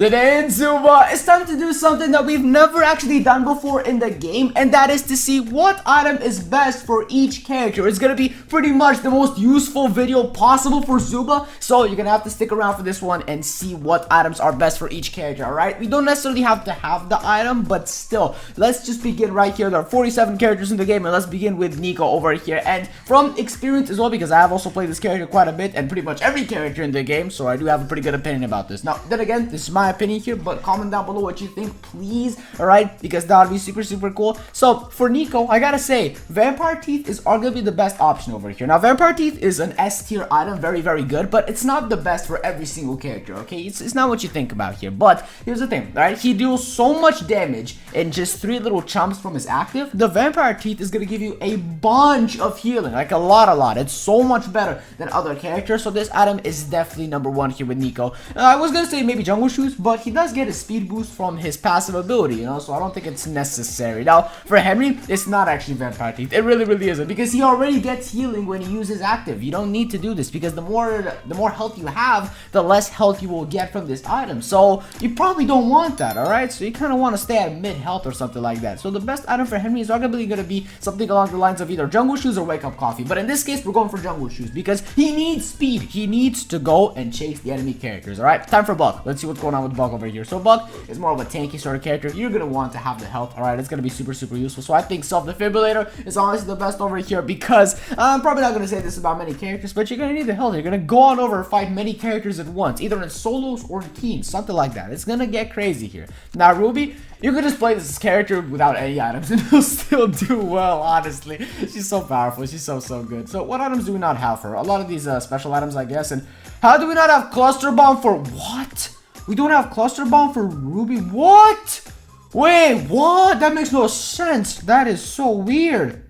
Today in Zooba, it's time to do something that we've never actually done before in the game, and that is to see what item is best for each character. It's gonna be pretty much the most useful video possible for Zooba, so you're gonna have to stick around for this one and see what items are best for each character, alright? We don't necessarily have to have the item, but still, let's just begin right here. There are 47 characters in the game, and let's begin with Nico over here. And from experience as well, because I have also played this character quite a bit, and pretty much every character in the game, so I do have a pretty good opinion about this. Now, then again, this is my opinion here, but comment down below what you think, please, alright, because that would be super cool. So for Nico, I gotta say, Vampire Teeth is arguably the best option over here. Now, Vampire Teeth is an S tier item, very good, but it's not the best for every single character, okay? It's not what you think about here. But here's the thing, alright, he deals so much damage in just 3 little chumps from his active. The Vampire Teeth is gonna give you a bunch of healing, like a lot. It's so much better than other characters, so this item is definitely number 1 here with Nico. I was gonna say maybe Jungle Shoes, but he does get a speed boost from his passive ability, you know, so I don't think it's necessary. Now, for Henry, it's not actually Vampire Teeth. It really isn't, because he already gets healing when he uses active. You don't need to do this, because the more health you have, the less health you will get from this item. So you probably don't want that, alright? So you kind of want to stay at mid health or something like that. So the best item for Henry is arguably going to be something along the lines of either Jungle Shoes or Wake Up Coffee. But in this case, we're going for Jungle Shoes, because he needs speed. He needs to go and chase the enemy characters, alright? Time for Buck. Let's see what's going on with Buck over here. So Buck is more of a tanky sort of character. You're going to want to have the health, alright? It's going to be super useful. So I think Self-Defibrillator is honestly the best over here, because I'm probably not going to say this about many characters, but you're going to need the health. You're going to go on over and fight many characters at once, either in solos or in teams, something like that. It's going to get crazy here. Now, Ruby, you could just play this character without any items and he'll still do well, honestly. She's so powerful. She's so good. So what items do we not have for her? A lot of these special items, I guess. And how do we not have Cluster Bomb for what? We don't have Cluster Bomb for Ruby? What? Wait, what? That makes no sense. That is so weird.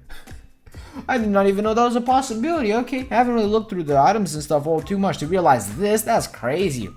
I did not even know that was a possibility. Okay, I haven't really looked through the items and stuff all too much to realize this. That's crazy.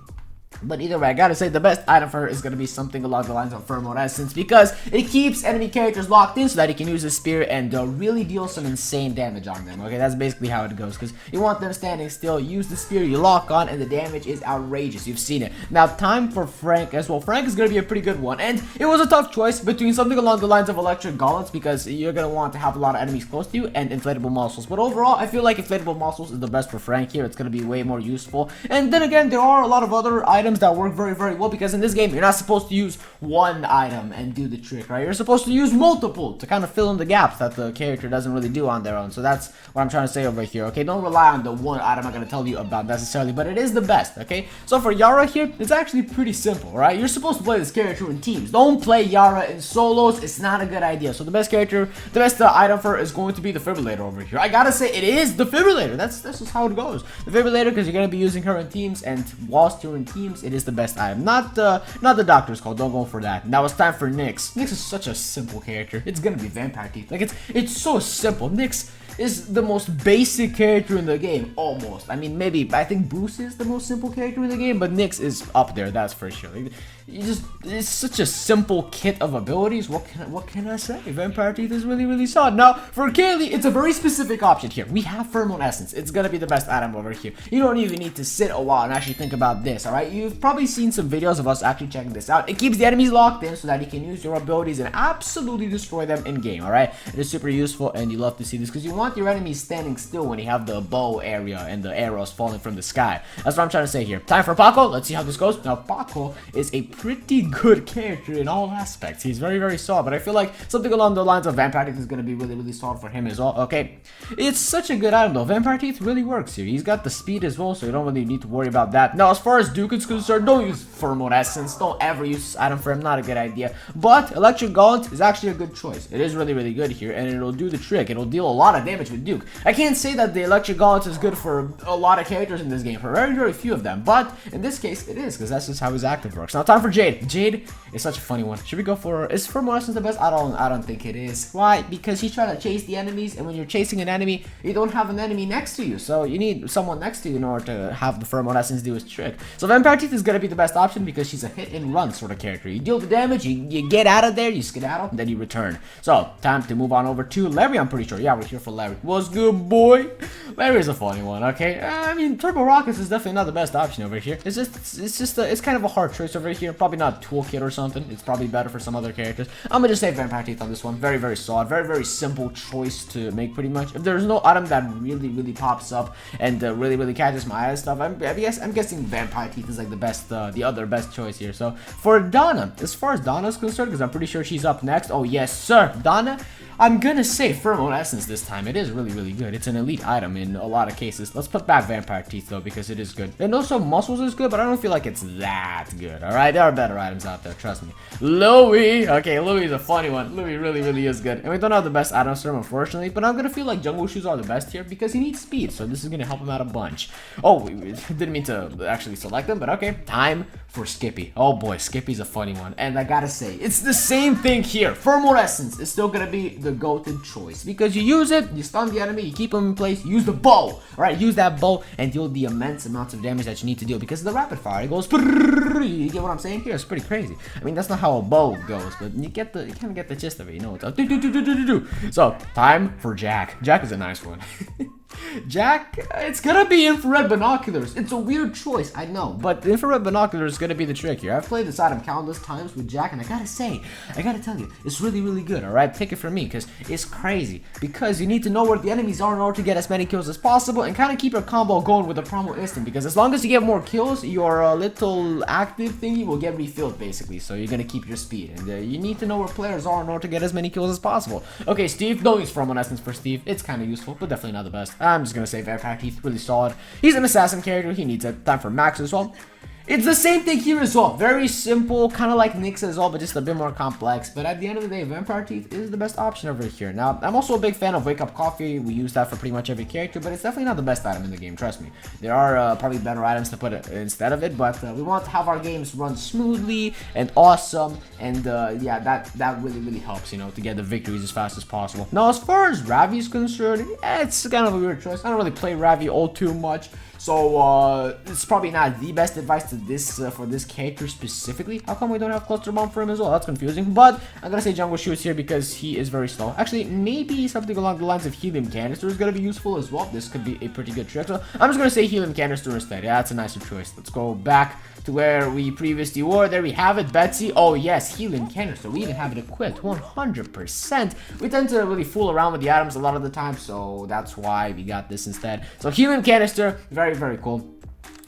But either way, I gotta say the best item for her is gonna be something along the lines of Pheromone Essence, because it keeps enemy characters locked in so that he can use his spear and really deal some insane damage on them. Okay, that's basically how it goes, because you want them standing still, use the spear, you lock on, and the damage is outrageous. You've seen it. Now, time for Frank as well. Frank is gonna be a pretty good one, and it was a tough choice between something along the lines of Electric Gauntlets, because you're gonna want to have a lot of enemies close to you, and Inflatable Muscles. But overall, I feel like Inflatable Muscles is the best for Frank here. It's gonna be way more useful. And then again, there are a lot of other items that work very well, because in this game you're not supposed to use one item and do the trick, right? You're supposed to use multiple to kind of fill in the gaps that the character doesn't really do on their own. So that's what I'm trying to say over here, okay? Don't rely on the one item I'm going to tell you about necessarily, but it is the best, okay? So for Yara here, it's actually pretty simple, right? You're supposed to play this character in teams. Don't play Yara in solos. It's not a good idea. So the best character, the best item for her is going to be the Defibrillator over here. I gotta say, it is the Defibrillator. That's just how it goes. The Defibrillator, because you're going to be using her in teams, and whilst you're in teams, it is the best item. Not the Doctor's Call. Don't go for that. Now it's time for Nyx. Nyx is such a simple character. It's gonna be Vampire Teeth. Like it's so simple. Nyx is the most basic character in the game, almost. I mean, maybe I think Bruce is the most simple character in the game, but Nyx is up there. That's for sure. Like, it's such a simple kit of abilities. What can I say? Vampire Teeth is really solid. Now for Kaylee, it's a very specific option here. We have Pheromone Essence. It's gonna be the best item over here. You don't even need to sit a while and actually think about this. All right, you've probably seen some videos of us actually checking this out. It keeps the enemies locked in so that you can use your abilities and absolutely destroy them in game. All right, it is super useful, and you love to see this because you want your enemies standing still when you have the bow area and the arrows falling from the sky. That's what I'm trying to say here. Time for Paco. Let's see how this goes. Now Paco is a pretty good character in all aspects. He's very solid, but I feel like something along the lines of Vampire Teeth is going to be really solid for him as well. Okay, it's such a good item though. Vampire Teeth really works here. He's got the speed as well, so you don't really need to worry about that. Now as far as Duke is concerned, don't use Pheromone Essence. Don't ever use this item for him. Not a good idea. But Electric Gauntlet is actually a good choice. It is really good here, and it'll do the trick. It'll deal a lot of damage with Duke. I can't say that the Electric Gauntlet is good for a lot of characters in this game, for very few of them, but in this case it is, because that's just how his active works. Now time for Jade. Jade is such a funny one. Should we go for, is Pheromone Essence the best? I don't think it is. Why? Because he's trying to chase the enemies, and when you're chasing an enemy, you don't have an enemy next to you, so you need someone next to you in order to have the Pheromone Essence do its trick. So Vampire Teeth is gonna be the best option because she's a hit and run sort of character. You deal the damage, you get out of there, you skedaddle, and then you return. So time to move on over to Larry. I'm pretty sure. Yeah, we're here for Larry. Larry. What's good, boy? Larry's a funny one, okay? I mean, Turbo Rockets is definitely not the best option over here. It's kind of a hard choice over here. Probably not Toolkit or something. It's probably better for some other characters. I'm gonna just say Vampire Teeth on this one. Very, very solid. Very, very simple choice to make, pretty much. If there's no item that really, really pops up and really, really catches my eye and stuff, I'm guessing Vampire Teeth is like the other best choice here. So for Donna, as far as Donna's concerned, because I'm pretty sure she's up next. Oh yes, sir, Donna. I'm gonna say Pheromone Essence this time. It is really, really good. It's an elite item in a lot of cases. Let's put back Vampire Teeth though, because it is good. And also Muscles is good, but I don't feel like it's that good. All right, there are better items out there. Trust me. Louis. Okay, Louis is a funny one. Louis really, really is good. And we don't have the best items for him, unfortunately. But I'm gonna feel like Jungle Shoes are the best here because he needs speed. So this is gonna help him out a bunch. Oh, we didn't mean to actually select them, but okay. Time for Skippy. Oh boy, Skippy's a funny one. And I gotta say, it's the same thing here. Pheromone Essence is still gonna be the go-to choice because you use it, you stun the enemy, you keep him in place, use the bow. All right, use that bow and deal the immense amounts of damage that you need to deal because of the rapid fire. It goes, you get what I'm saying here? It's pretty crazy. I mean, that's not how a bow goes, but you kind of get the gist of it. You know what's up. So time for Jack. Jack is a nice one. Jack, it's gonna be infrared binoculars. It's a weird choice, I know, but infrared binoculars is gonna be the trick here. I've played this item countless times with Jack, and I gotta tell you, it's really, really good, alright? Take it from me, because it's crazy. Because you need to know where the enemies are in order to get as many kills as possible, and kind of keep your combo going with the promo instant, because as long as you get more kills, your little active thingy will get refilled, basically, so you're gonna keep your speed, and you need to know where players are in order to get as many kills as possible. Okay, Steve, don't use Pheromone Essence for Steve. It's kind of useful, but definitely not the best. I'm just gonna say Vampire Teeth, really solid. He's an assassin character, he needs it. Time for Max as well. It's the same thing here as well. Very simple, kind of like Nyx as well, but just a bit more complex. But at the end of the day, Vampire Teeth is the best option over here. Now, I'm also a big fan of Wake Up Coffee. We use that for pretty much every character, but it's definitely not the best item in the game, trust me. There are probably better items to put instead of it, but we want to have our games run smoothly and awesome. And yeah, that really, really helps, you know, to get the victories as fast as possible. Now, as far as Ravi is concerned, yeah, it's kind of a weird choice. I don't really play Ravi all too much. So, it's probably not the best advice to this for this character specifically. How come we don't have Cluster Bomb for him as well? That's confusing. But I'm gonna say Jungle Shoes here because he is very slow. Actually, maybe something along the lines of Helium Canister is gonna be useful as well. This could be a pretty good trick. So, I'm just gonna say Helium Canister instead. Yeah, that's a nicer choice. Let's go back to where we previously were. There we have it, Betsy. Oh yes, Helium Canister. We even have it equipped 100%. We tend to really fool around with the items a lot of the time, so that's why we got this instead. So Helium Canister, very, very cool.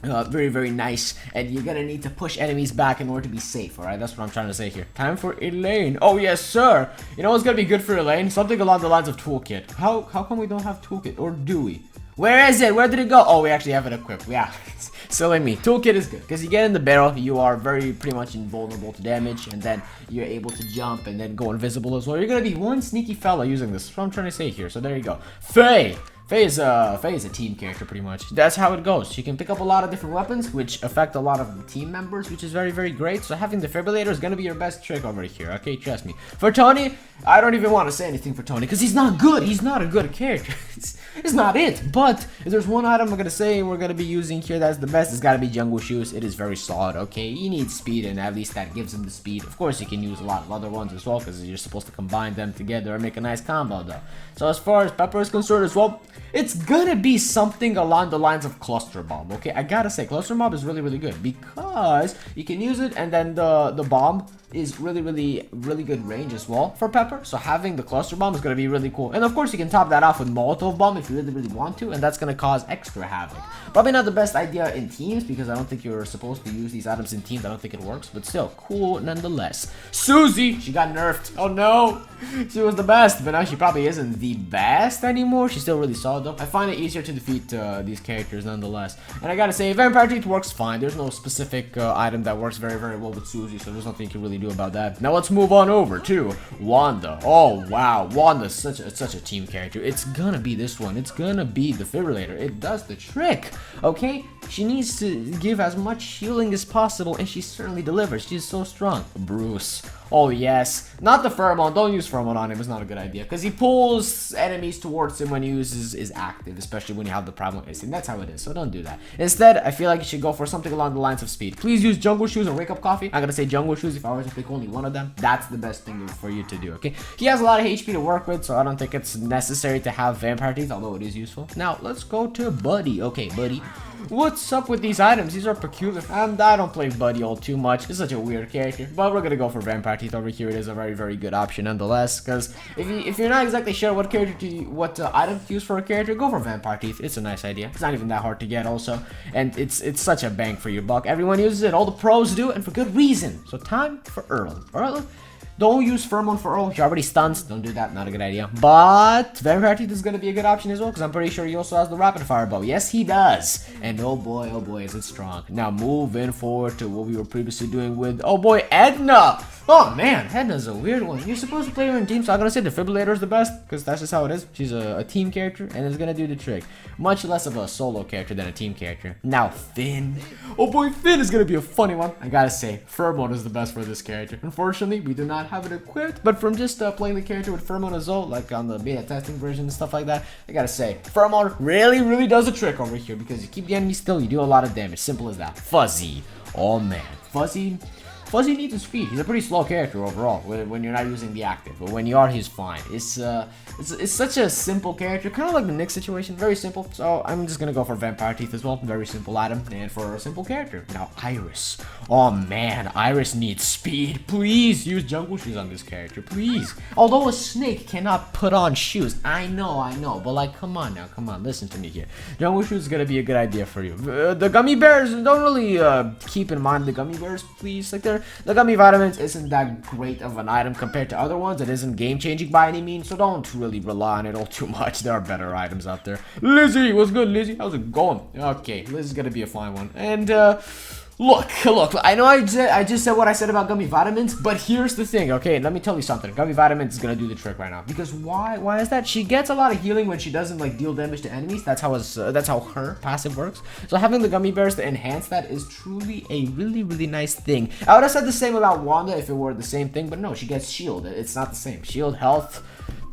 Very, very nice, and you're gonna need to push enemies back in order to be safe, alright? That's what I'm trying to say here. Time for Elaine. Oh, yes, sir. You know what's gonna be good for Elaine? Something along the lines of Toolkit. How come we don't have Toolkit? Or do we? Where is it? Where did it go? Oh, we actually have it equipped. Yeah. Silly me. Toolkit is good because you get in the barrel, you are pretty much invulnerable to damage, and then you're able to jump and then go invisible as well. You're gonna be one sneaky fella using this. That's what I'm trying to say here. So there you go. Faye is a team character pretty much. That's how it goes. She can pick up a lot of different weapons, which affect a lot of the team members, which is very, very great. So having Defibrillator is gonna be your best trick over here. Okay, trust me. For Tony, I don't even want to say anything for Tony because he's not good. He's not a good character. It's not it. But if there's one item I'm gonna say we're gonna be using here that's the best, it's gotta be Jungle Shoes. It is very solid. Okay, he needs speed, and at least that gives him the speed. Of course, you can use a lot of other ones as well because you're supposed to combine them together and make a nice combo though. So as far as Pepper is concerned as well, it's gonna be something along the lines of Cluster Bomb. Okay, I gotta say Cluster Bomb is really, really good because you can use it, and then the bomb is really, really good range as well for Pepper. So having the Cluster Bomb is gonna be really cool, and of course you can top that off with Molotov Bomb if you really want to, and that's gonna cause extra havoc. Probably not the best idea in teams because I don't think you're supposed to use these items in teams. I don't think it works, but still cool nonetheless. Suzie, she got nerfed. Oh no, she was the best, but now she probably isn't the best anymore. She's still really solid though. I find it easier to defeat these characters nonetheless, and I gotta say Vampire Teeth works fine. There's no specific item that works very, very well with Suzie, so there's nothing you can really do about that. Now let's move on over to Wanda. Oh wow, Wanda's such a team character. It's gonna be this one. It's gonna be the Defibrillator. It does the trick. Okay, she needs to give as much healing as possible, and she certainly delivers. She's so strong. Bruce. Oh yes, not the pheromone. Don't use pheromone on him. It's not a good idea because he pulls enemies towards him when he uses his active, especially when you have the problem instinct. That's how it is. So don't do that. Instead, I feel like you should go for something along the lines of speed. Please use jungle shoes or wake up coffee. I'm gonna say jungle shoes if I were to pick only one of them. That's the best thing for you to do. Okay. He has a lot of HP to work with, so I don't think it's necessary to have vampire teeth, although it is useful. Now let's go to Buddy. Okay, Buddy. What's up with these items? These are peculiar, and I don't play Buddy all too much. It's such a weird character, but we're gonna go for Vampire Teeth over here. It is a very good option nonetheless, because if you're not exactly sure what item to use for a character, go for Vampire Teeth. It's a nice idea. It's not even that hard to get also, and it's such a bang for your buck. Everyone uses it. All the pros do, and for good reason. So time for Earl. Don't use pheromone for Earl. He already stuns. Don't do that. Not a good idea. But Vampire Teeth is going to be a good option as well, because I'm pretty sure he also has the rapid fire bow. Yes, he does. And oh boy, is it strong. Now moving forward to what we were previously doing with, oh boy, Edna. Oh man, Edna's a weird one. You're supposed to play her in teams, so I'm going to say Defibrillator is the best, because that's just how it is. She's a team character, and it's going to do the trick. Much less of a solo character than a team character. Now Finn. Oh boy, Finn is going to be a funny one. I gotta say, pheromone is the best for this character. Unfortunately, we do not have it equipped, but from just playing the character with pheromone as well, like on the beta testing version and stuff like that, I gotta say, pheromone really does a trick over here, because you keep the enemy still, you do a lot of damage. Simple as that. Fuzzy. Oh man, Fuzzy needs his speed. He's a pretty slow character overall when you're not using the active, but when you are, he's fine. It's such a simple character, kind of like the Nick situation, very simple. So I'm just gonna go for Vampire Teeth as well. Very simple item, and for a simple character. Now Iris. Oh man, Iris needs speed. Please use jungle shoes on this character, please. Although a snake cannot put on shoes, I know, but like, come on, listen to me here. Jungle shoes is gonna be a good idea for you. The gummy bears, don't really keep in mind the gummy bears, please. Like the gummy vitamins isn't that great of an item compared to other ones. It isn't game changing by any means, so don't really rely on it all too much. There are better items out there. Lizzie, what's good, Lizzie? How's it going? Okay, Lizzie's gonna be a fine one. And Look, I know I just said what I said about gummy vitamins, but here's the thing, okay? Let me tell you something. Gummy vitamins is gonna do the trick right now. Because why is that? She gets a lot of healing when she doesn't like deal damage to enemies. That's how her passive works. So having the gummy bears to enhance that is truly a really nice thing. I would have said the same about Wanda if it were the same thing, but no, she gets shield. It's not the same. Shield, health.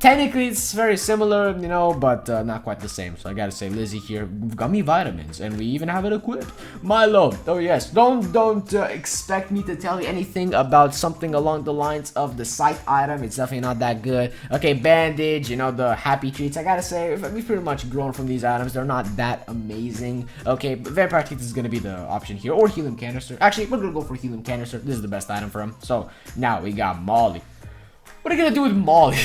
Technically, it's very similar, you know, but not quite the same. So I gotta say, Lizzie here, gummy vitamins, and we even have it equipped. Milo, oh yes, don't expect me to tell you anything about something along the lines of the sight item. It's definitely not that good. Okay, bandage, you know, the happy treats. I gotta say, we've pretty much grown from these items. They're not that amazing. Okay, but Vampire Teeth is gonna be the option here, or Helium Canister. Actually, we're gonna go for Helium Canister. This is the best item for him. So now we got Molly. What are you gonna do with Molly?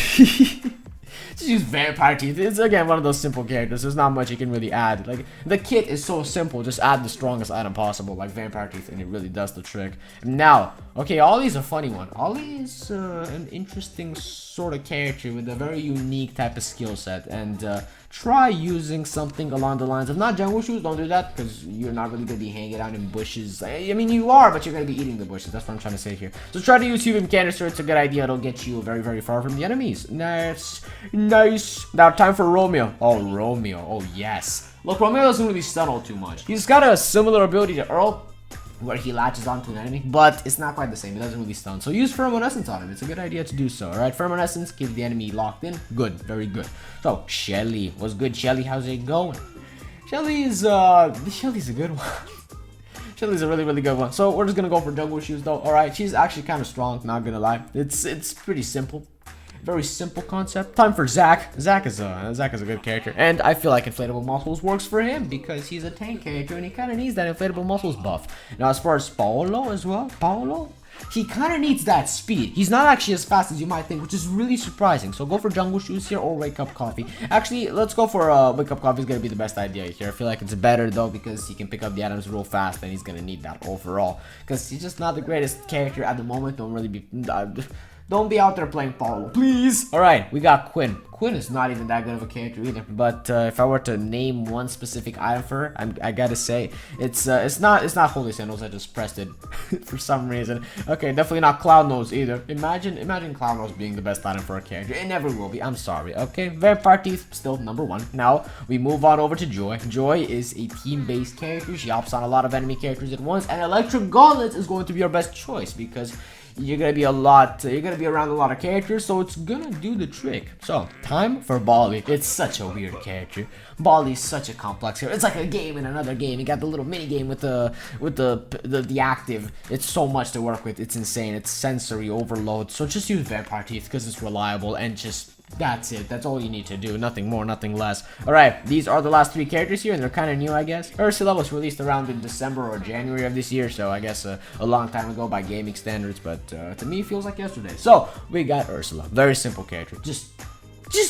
Just use Vampire Teeth. It's again one of those simple characters. There's not much you can really add. Like, the kit is so simple. Just add the strongest item possible, like Vampire Teeth, and it really does the trick. Now, okay, Ollie's a funny one. Ollie is an interesting sort of character with a very unique type of skill set, and try using something along the lines of not jungle shoes. Don't do that, because you're not really gonna be hanging out in bushes. I mean, you are, but you're gonna be eating the bushes. That's what I'm trying to say here. So try to use Helium Canister. It's a good idea. It'll get you very far from the enemies. Nice. Now time for Romeo. Oh, Romeo. Oh yes. Look, Romeo doesn't really stun all too much. He's got a similar ability to Earl, where he latches onto an enemy, but it's not quite the same. It doesn't really stun. So use Pheromone Essence on him. It's a good idea to do so. Alright, Pheromone Essence, keep the enemy locked in. Good, very good. So, Shelly. What's good, Shelly? How's it going? Shelly's a good one. Shelly's a really good one. So we're just gonna go for jungle shoes though. Alright, she's actually kind of strong, not gonna lie. It's pretty simple. Very simple concept. Time for Zach. Zach is a good character, and I feel like inflatable muscles works for him because he's a tank character and he kind of needs that inflatable muscles buff. Now, as far as Paolo as well, he kind of needs that speed. He's not actually as fast as you might think, which is really surprising. So go for jungle shoes here or wake up coffee. Actually, let's go for wake up coffee. Is gonna be the best idea here. I feel like it's better though because he can pick up the items real fast, and he's gonna need that overall because he's just not the greatest character at the moment. Don't be out there playing Paolo, please. All right, we got Quinn. Quinn is not even that good of a character either. But if I were to name one specific item for her, I gotta say it's not Holy Sandals. I just pressed it for some reason. Okay, definitely not Cloud Nose either. Imagine Cloud Nose being the best item for a character. It never will be. I'm sorry. Okay, Vampire Teeth still #1. Now we move on over to Joy. Joy is a team-based character. She hops on a lot of enemy characters at once, and Electric Gauntlets is going to be our best choice because you're gonna be around a lot of characters, so it's gonna do the trick. So, time for Bali. It's such a weird character. Bali's such a complex character. It's like a game in another game. You got the little mini game with the active. It's so much to work with. It's insane. It's sensory overload. So just use Vampire Teeth because it's reliable, and just that's it. That's all you need to do. Nothing more, nothing less. Alright, these are the last 3 characters here, and they're kind of new, I guess. Ursula was released around in December or January of this year, so I guess a long time ago by gaming standards, but to me it feels like yesterday. So, we got Ursula. Very simple character. Just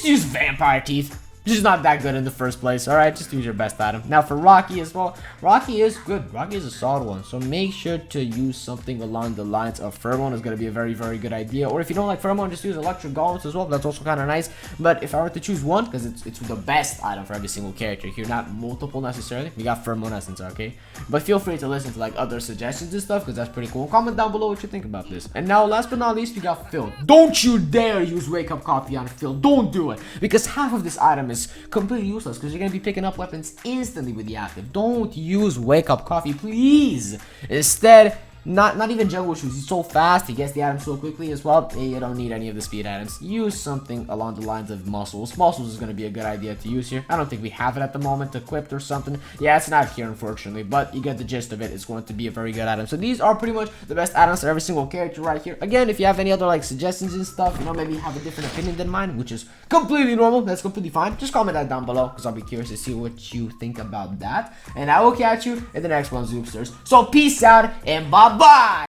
use Vampire Teeth. Just not that good in the first place. Alright, just use your best item. Now for Rocky as well. Rocky is good. Rocky is a solid one. So make sure to use something along the lines of Pheromone. Is going to be a very, very good idea. Or if you don't like Pheromone, just use Electric Gauntlets as well. That's also kind of nice. But if I were to choose one, because it's the best item for every single character here, not multiple necessarily. We got Pheromone Essence, okay? But feel free to listen to like other suggestions and stuff, because that's pretty cool. Comment down below what you think about this. And now last but not least, we got Phil. Don't you dare use Wake Up Coffee on Phil. Don't do it. Because half of this item is completely useless, because you're going to be picking up weapons instantly with the active. Don't use Wake Up Coffee, please. Instead, not even Jungle Shoes. He's so fast, he gets the items so quickly as well. You don't need any of the speed items. Use something along the lines of Muscles. Muscles is going to be a good idea to use here. I don't think we have it at the moment equipped or something. Yeah, it's not here unfortunately, but you get the gist of it. It's going to be a very good item. So these are pretty much the best items for every single character right here. Again, if you have any other like suggestions and stuff, you know, maybe you have a different opinion than mine, which is completely normal. That's completely fine. Just comment that down below, because I'll be curious to see what you think about that. And I will catch you in the next one, Zoopsters. So peace out and bye-bye!